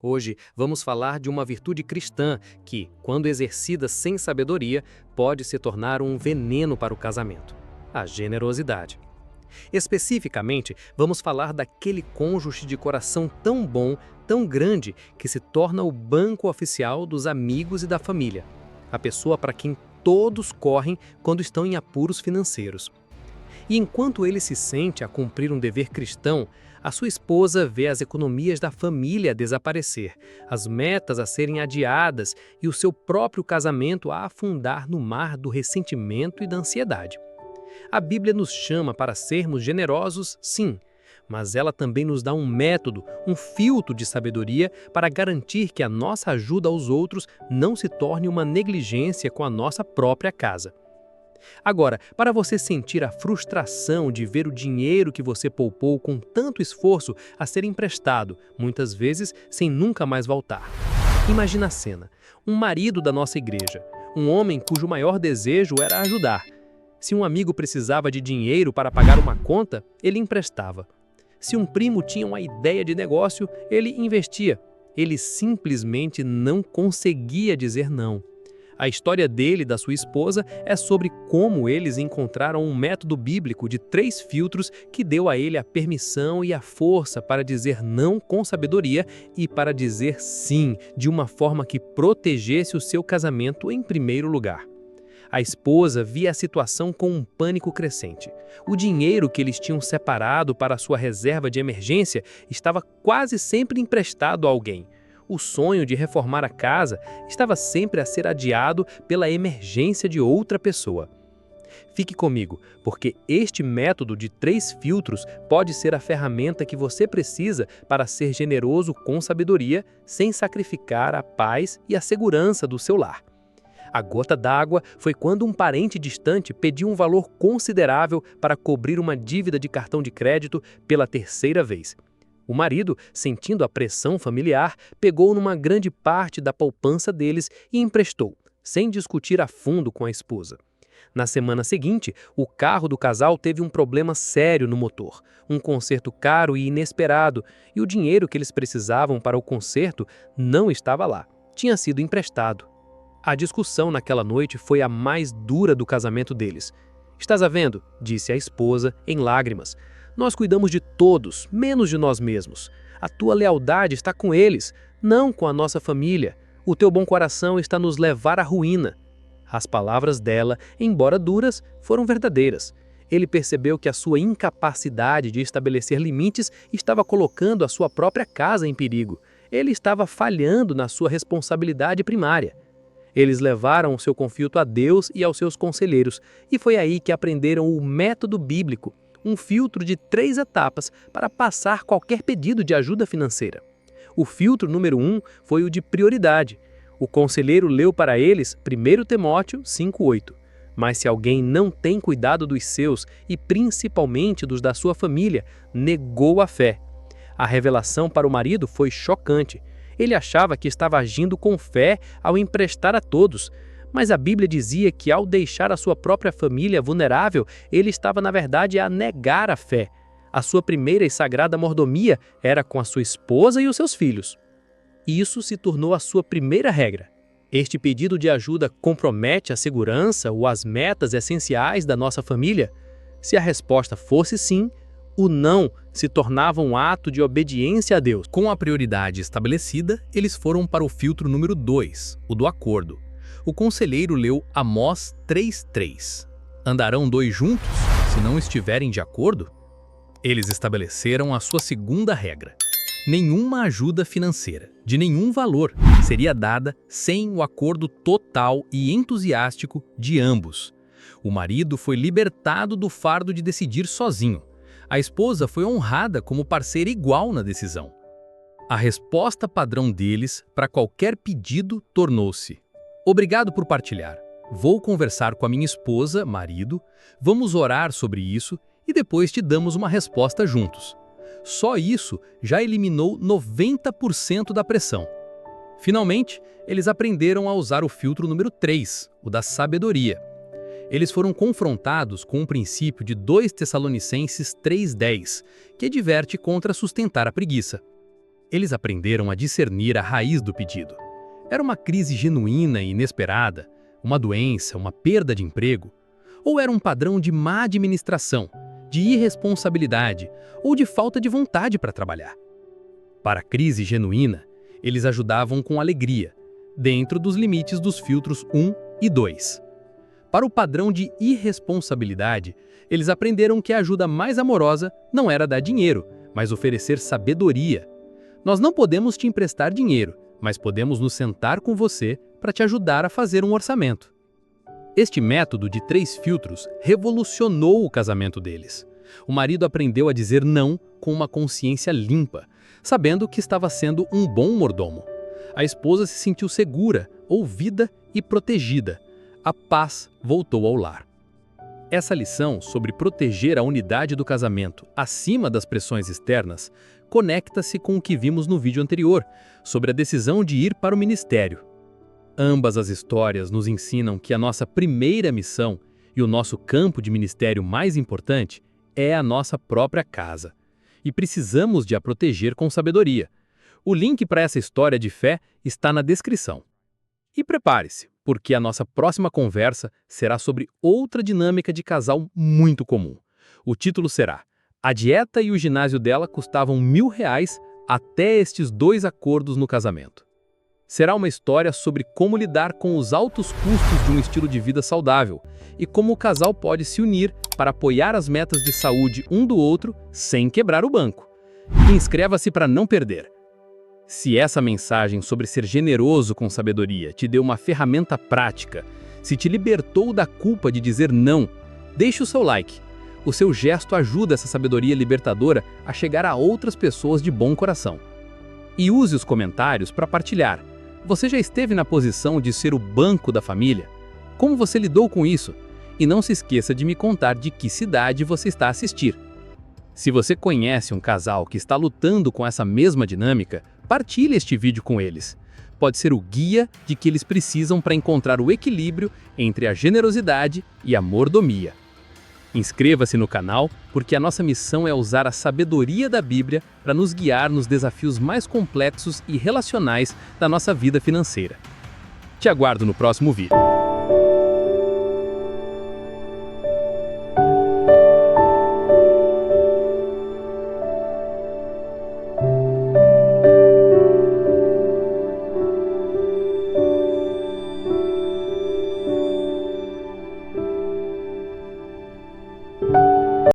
Hoje vamos falar de uma virtude cristã que, quando exercida sem sabedoria, pode se tornar um veneno para o casamento: a generosidade. Especificamente, vamos falar daquele cônjuge de coração tão bom, tão grande, que se torna o banco oficial dos amigos e da família. A pessoa para quem todos correm quando estão em apuros financeiros. E enquanto ele se sente a cumprir um dever cristão, a sua esposa vê as economias da família desaparecer, as metas a serem adiadas e o seu próprio casamento a afundar no mar do ressentimento e da ansiedade. A Bíblia nos chama para sermos generosos, sim, mas ela também nos dá um método, um filtro de sabedoria para garantir que a nossa ajuda aos outros não se torne uma negligência com a nossa própria casa. Agora, para você sentir a frustração de ver o dinheiro que você poupou com tanto esforço a ser emprestado, muitas vezes sem nunca mais voltar. Imagina a cena: um marido da nossa igreja, um homem cujo maior desejo era ajudar. Se um amigo precisava de dinheiro para pagar uma conta, ele emprestava. Se um primo tinha uma ideia de negócio, ele investia. Ele simplesmente não conseguia dizer não. A história dele e da sua esposa é sobre como eles encontraram um método bíblico de 3 filtros que deu a ele a permissão e a força para dizer não com sabedoria e para dizer sim de uma forma que protegesse o seu casamento em primeiro lugar. A esposa via a situação com um pânico crescente. O dinheiro que eles tinham separado para a sua reserva de emergência estava quase sempre emprestado a alguém. O sonho de reformar a casa estava sempre a ser adiado pela emergência de outra pessoa. Fique comigo, porque este método de 3 filtros pode ser a ferramenta que você precisa para ser generoso com sabedoria, sem sacrificar a paz e a segurança do seu lar. A gota d'água foi quando um parente distante pediu um valor considerável para cobrir uma dívida de cartão de crédito pela 3ª vez. O marido, sentindo a pressão familiar, pegou numa grande parte da poupança deles e emprestou, sem discutir a fundo com a esposa. Na semana seguinte, o carro do casal teve um problema sério no motor, um conserto caro e inesperado, e o dinheiro que eles precisavam para o conserto não estava lá, tinha sido emprestado. A discussão naquela noite foi a mais dura do casamento deles. "Estás a vendo?", disse a esposa, em lágrimas. "Nós cuidamos de todos, menos de nós mesmos. A tua lealdade está com eles, não com a nossa família. O teu bom coração está nos levar à ruína." As palavras dela, embora duras, foram verdadeiras. Ele percebeu que a sua incapacidade de estabelecer limites estava colocando a sua própria casa em perigo. Ele estava falhando na sua responsabilidade primária. Eles levaram o seu conflito a Deus e aos seus conselheiros, e foi aí que aprenderam o método bíblico, um filtro de 3 etapas para passar qualquer pedido de ajuda financeira. O filtro número 1 foi o de prioridade. O conselheiro leu para eles 1 Timóteo 5:8. "Mas se alguém não tem cuidado dos seus, e principalmente dos da sua família, negou a fé." A revelação para o marido foi chocante. Ele achava que estava agindo com fé ao emprestar a todos, mas a Bíblia dizia que ao deixar a sua própria família vulnerável, ele estava na verdade a negar a fé. A sua primeira e sagrada mordomia era com a sua esposa e os seus filhos. Isso se tornou a sua primeira regra. Este pedido de ajuda compromete a segurança ou as metas essenciais da nossa família? Se a resposta fosse sim, o não se tornava um ato de obediência a Deus. Com a prioridade estabelecida, eles foram para o filtro número 2, o do acordo. O conselheiro leu Amós 3:3. "Andarão 2 juntos, se não estiverem de acordo?" Eles estabeleceram a sua segunda regra. Nenhuma ajuda financeira, de nenhum valor, seria dada sem o acordo total e entusiástico de ambos. O marido foi libertado do fardo de decidir sozinho. A esposa foi honrada como parceira igual na decisão. A resposta padrão deles para qualquer pedido tornou-se: "Obrigado por partilhar. Vou conversar com a minha esposa, marido, vamos orar sobre isso e depois te damos uma resposta juntos." Só isso já eliminou 90% da pressão. Finalmente, eles aprenderam a usar o filtro número 3, o da sabedoria. Eles foram confrontados com o princípio de 2 Tessalonicenses 3:10, que adverte contra sustentar a preguiça. Eles aprenderam a discernir a raiz do pedido. Era uma crise genuína e inesperada, uma doença, uma perda de emprego? Ou era um padrão de má administração, de irresponsabilidade ou de falta de vontade para trabalhar? Para a crise genuína, eles ajudavam com alegria, dentro dos limites dos filtros 1 e 2. Para o padrão de irresponsabilidade, eles aprenderam que a ajuda mais amorosa não era dar dinheiro, mas oferecer sabedoria. Nós não podemos te emprestar dinheiro, mas podemos nos sentar com você para te ajudar a fazer um orçamento. Este método de 3 filtros revolucionou o casamento deles. O marido aprendeu a dizer não com uma consciência limpa, sabendo que estava sendo um bom mordomo. A esposa se sentiu segura, ouvida e protegida. A paz voltou ao lar. Essa lição sobre proteger a unidade do casamento acima das pressões externas conecta-se com o que vimos no vídeo anterior, sobre a decisão de ir para o ministério. Ambas as histórias nos ensinam que a nossa primeira missão e o nosso campo de ministério mais importante é a nossa própria casa. E precisamos de a proteger com sabedoria. O link para essa história de fé está na descrição. E prepare-se, porque a nossa próxima conversa será sobre outra dinâmica de casal muito comum. O título será: A dieta e o ginásio dela custavam R$ 1.000 até estes 2 acordos no casamento. Será uma história sobre como lidar com os altos custos de um estilo de vida saudável e como o casal pode se unir para apoiar as metas de saúde um do outro sem quebrar o banco. Inscreva-se para não perder. Se essa mensagem sobre ser generoso com sabedoria te deu uma ferramenta prática, se te libertou da culpa de dizer não, deixe o seu like. O seu gesto ajuda essa sabedoria libertadora a chegar a outras pessoas de bom coração. E use os comentários para partilhar. Você já esteve na posição de ser o banco da família? Como você lidou com isso? E não se esqueça de me contar de que cidade você está a assistir. Se você conhece um casal que está lutando com essa mesma dinâmica, partilhe este vídeo com eles. Pode ser o guia de que eles precisam para encontrar o equilíbrio entre a generosidade e a mordomia. Inscreva-se no canal, porque a nossa missão é usar a sabedoria da Bíblia para nos guiar nos desafios mais complexos e relacionais da nossa vida financeira. Te aguardo no próximo vídeo.